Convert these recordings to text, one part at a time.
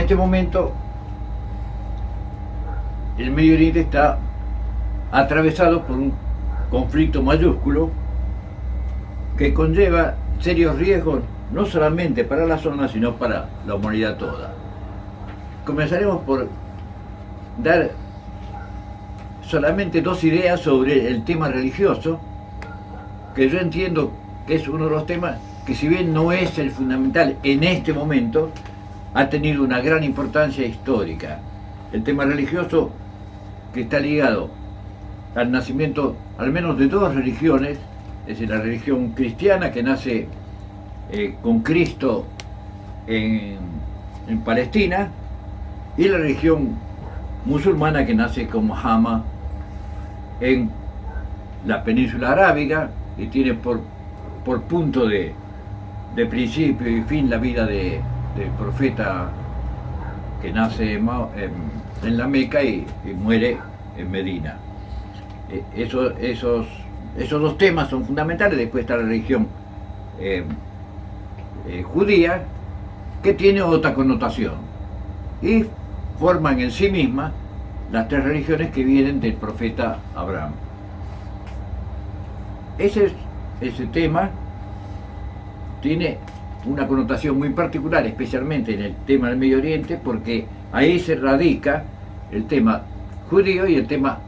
este momento el Medio Oriente está atravesado por un conflicto mayúsculo que conlleva serios riesgos no solamente para la zona, sino para la humanidad toda. Comenzaremos por dar solamente dos ideas sobre el tema religioso, que yo entiendo que es uno de los temas que, si bien no es el fundamental en este momento, ha tenido una gran importancia histórica. El tema religioso, que está ligado al nacimiento al menos de dos religiones, es decir, la religión cristiana, que nace con Cristo en Palestina, y la religión musulmana, que nace con Mahoma en la península arábiga, y tiene por punto de principio y fin la vida del profeta, que nace en la Meca y muere en Medina. Esos dos temas son fundamentales. Después está la religión judía, que tiene otra connotación, y forman en sí mismas las tres religiones que vienen del profeta Abraham. Ese tema tiene una connotación muy particular, especialmente en el tema del Medio Oriente, porque ahí se radica el tema judío y el tema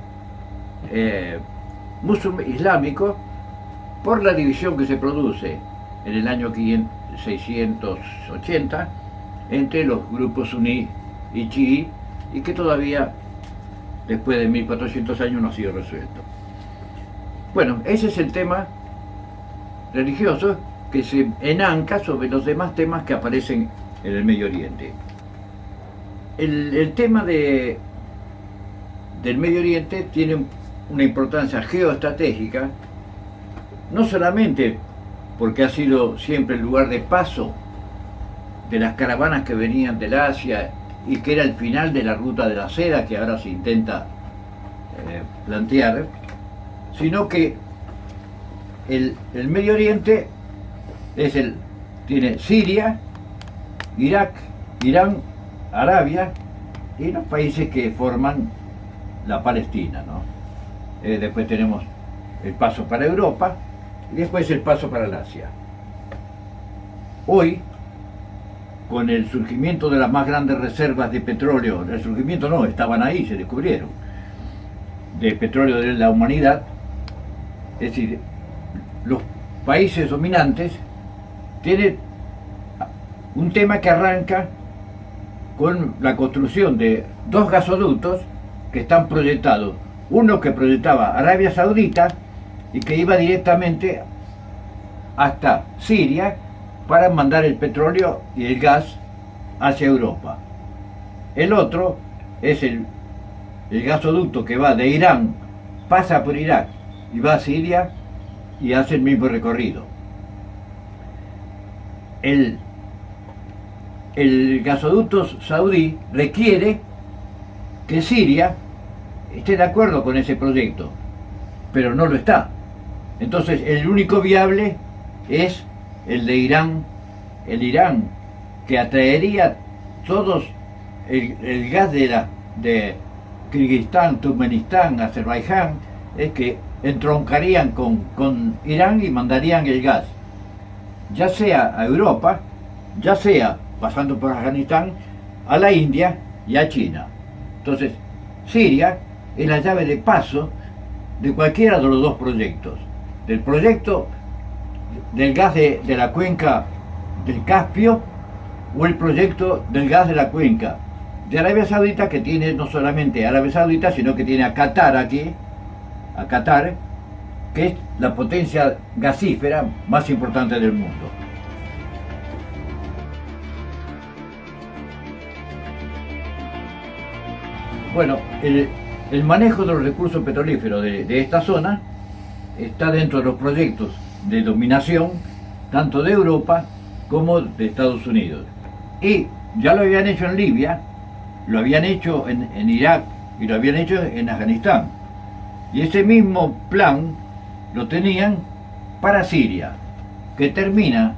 islámico, por la división que se produce en el año 680 entre los grupos suní y chií, y que todavía después de 1400 años no ha sido resuelto. Bueno, ese es el tema religioso que se enanca sobre los demás temas que aparecen en el Medio Oriente. El tema del Medio Oriente tiene una importancia geoestratégica, no solamente porque ha sido siempre el lugar de paso de las caravanas que venían del Asia, y que era el final de la ruta de la seda que ahora se intenta plantear, sino que el Medio Oriente tiene Siria, Irak, Irán, Arabia y los países que forman la Palestina, ¿no? Después tenemos el paso para Europa y después el paso para el Asia. Hoy, con el surgimiento de las más grandes reservas de petróleo, el surgimiento no, estaban ahí, se descubrieron, de petróleo de la humanidad, es decir, los países dominantes tienen un tema que arranca con la construcción de dos gasoductos que están proyectados. Uno que proyectaba Arabia Saudita y que iba directamente hasta Siria para mandar el petróleo y el gas hacia Europa. El otro es el gasoducto que va de Irán, pasa por Irak y va a Siria y hace el mismo recorrido. El gasoducto saudí requiere que Siria esté de acuerdo con ese proyecto, pero no lo está. Entonces el único viable es el de Irán, que atraería todos el gas de Kirguistán, Turkmenistán, Azerbaiyán, es que entroncarían con Irán y mandarían el gas, ya sea a Europa, ya sea pasando por Afganistán, a la India y a China. Entonces, Siria es la llave de paso de cualquiera de los dos proyectos, del proyecto del gas de la cuenca del Caspio, o el proyecto del gas de la cuenca de Arabia Saudita, que tiene no solamente Arabia Saudita, sino que tiene a Qatar aquí, a Qatar, que es la potencia gasífera más importante del mundo. Bueno, el manejo de los recursos petrolíferos de esta zona está dentro de los proyectos de dominación tanto de Europa como de Estados Unidos. Y ya lo habían hecho en Libia, lo habían hecho en Irak y lo habían hecho en Afganistán. Y ese mismo plan lo tenían para Siria, que termina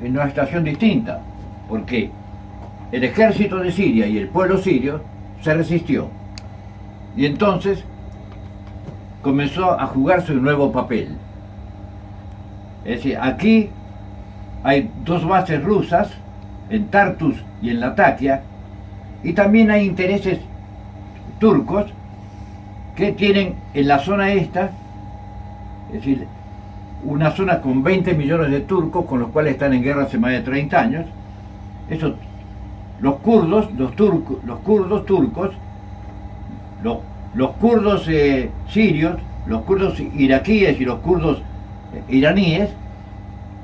en una estación distinta. porque el ejército de Siria y el pueblo sirio se resistió. Y entonces comenzó a jugarse un nuevo papel. Es decir, aquí hay dos bases rusas, en Tartus y en Latakia, y también hay intereses turcos que tienen en la zona esta, es decir, una zona con 20 millones de turcos, con los cuales están en guerra hace más de 30 años. Eso, los kurdos turcos, los kurdos sirios, los kurdos iraquíes y los kurdos iraníes,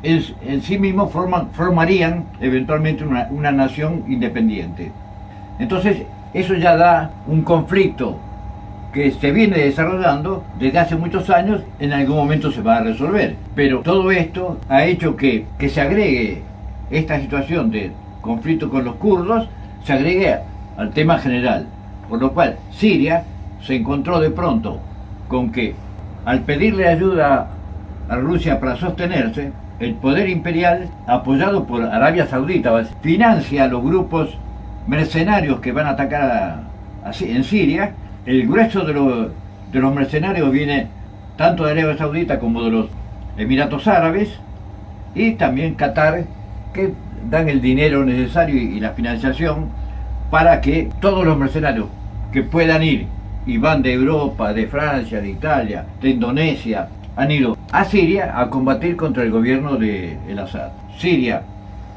en sí mismos formarían eventualmente una nación independiente. Entonces, eso ya da un conflicto que se viene desarrollando desde hace muchos años, en algún momento se va a resolver. Pero todo esto ha hecho que se agregue esta situación de conflicto con los kurdos, se agregue al tema general. Por lo cual, Siria se encontró de pronto con que, al pedirle ayuda a Rusia para sostenerse, el poder imperial, apoyado por Arabia Saudita, financia a los grupos mercenarios que van a atacar en Siria. El grueso de los mercenarios viene tanto de Arabia Saudita como de los Emiratos Árabes, y también Qatar, que dan el dinero necesario y la financiación para que todos los mercenarios que puedan ir, y van de Europa, de Francia, de Italia, de Indonesia, han ido a Siria a combatir contra el gobierno de el Assad. Siria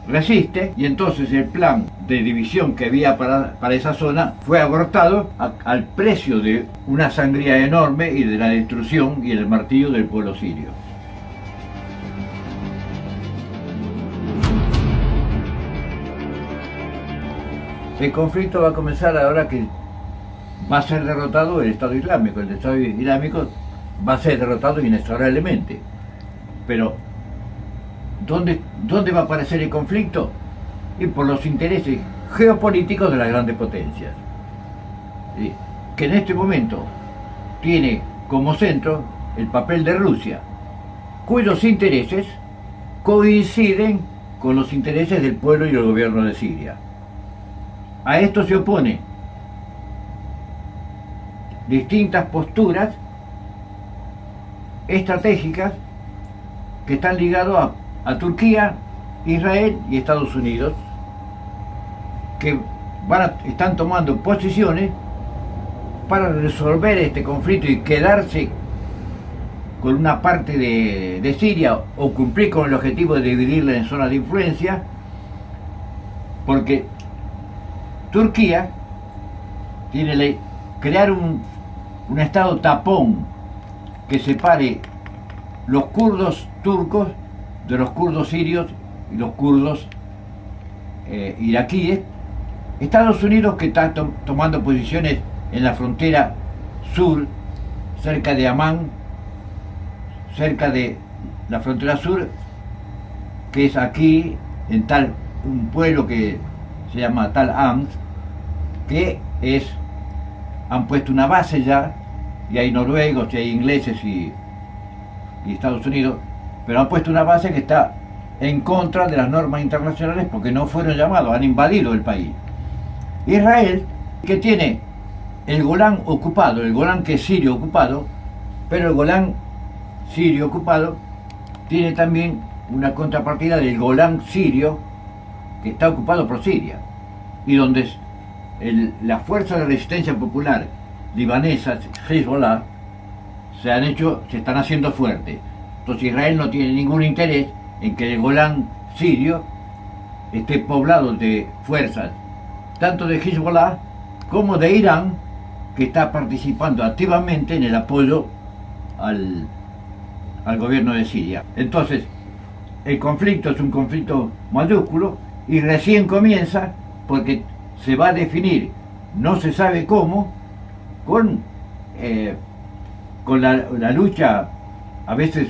resiste, y entonces el plan de división que había para esa zona fue abortado al precio de una sangría enorme y de la destrucción y el martirio del pueblo sirio. El conflicto va a comenzar ahora que va a ser derrotado el Estado Islámico. El Estado Islámico va a ser derrotado inexorablemente. Pero ¿dónde va a aparecer el conflicto? Y por los intereses geopolíticos de las grandes potencias, ¿sí? Que en este momento tiene como centro el papel de Rusia, cuyos intereses coinciden con los intereses del pueblo y el gobierno de Siria. A esto se opone distintas posturas estratégicas que están ligadas a Turquía, Israel y Estados Unidos, que están tomando posiciones para resolver este conflicto y quedarse con una parte de Siria, o cumplir con el objetivo de dividirla en zonas de influencia, porque Turquía tiene crear un estado tapón que separe los kurdos turcos de los kurdos sirios y los kurdos iraquíes. Estados Unidos, que está tomando posiciones en la frontera sur, cerca de Amán, cerca de la frontera sur, que es aquí, en un pueblo que se llama Tal Amt, que han puesto una base ya, y hay noruegos y hay ingleses y Estados Unidos, pero han puesto una base que está en contra de las normas internacionales porque no fueron llamados, han invadido el país. Israel, que tiene el Golán ocupado, el Golán que es sirio ocupado, pero el Golán sirio ocupado tiene también una contrapartida del Golán sirio que está ocupado por Siria, y donde las fuerzas de resistencia popular libanesas, Hezbollah, se están haciendo fuertes. Entonces Israel no tiene ningún interés en que el Golán sirio esté poblado de fuerzas tanto de Hezbollah como de Irán, que está participando activamente en el apoyo al gobierno de Siria. Entonces el conflicto es un conflicto mayúsculo y recién comienza, porque se va a definir, no se sabe cómo, con la lucha a veces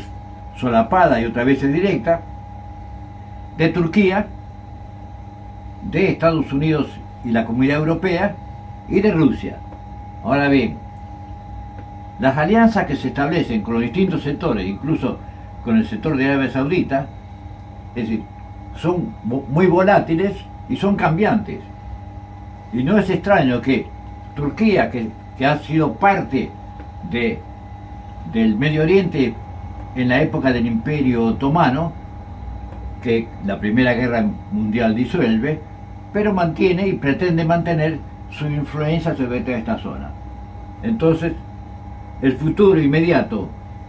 solapada y otras veces directa de Turquía, de Estados Unidos y la Comunidad Europea, y de Rusia. Ahora bien, las alianzas que se establecen con los distintos sectores, incluso con el sector de Arabia Saudita, es decir, son muy volátiles, y son cambiantes. Y no es extraño que Turquía, que ha sido parte del Medio Oriente en la época del Imperio Otomano, que la Primera Guerra Mundial disuelve, pero mantiene y pretende mantener su influencia sobre toda esta zona. Entonces, el futuro inmediato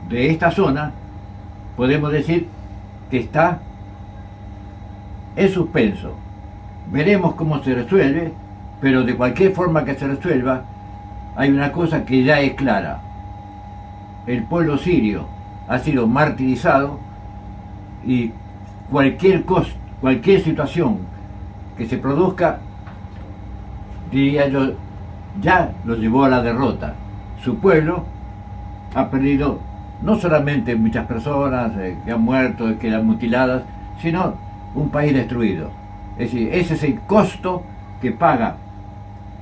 de esta zona, podemos decir que está en suspenso. Veremos cómo se resuelve, pero de cualquier forma que se resuelva, hay una cosa que ya es clara. El pueblo sirio ha sido martirizado y cualquier situación que se produzca, diría yo, ya lo llevó a la derrota. Su pueblo ha perdido no solamente muchas personas que han muerto, que quedan mutiladas, sino un país destruido. Es decir, ese es el costo que paga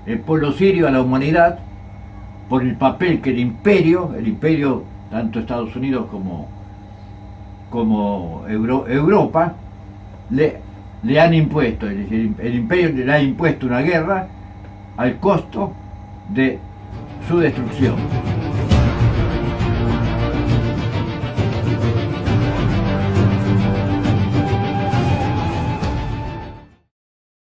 el pueblo sirio a la humanidad por el papel que el imperio, tanto Estados Unidos como Europa, le han impuesto. Es decir, el imperio le ha impuesto una guerra al costo de su destrucción.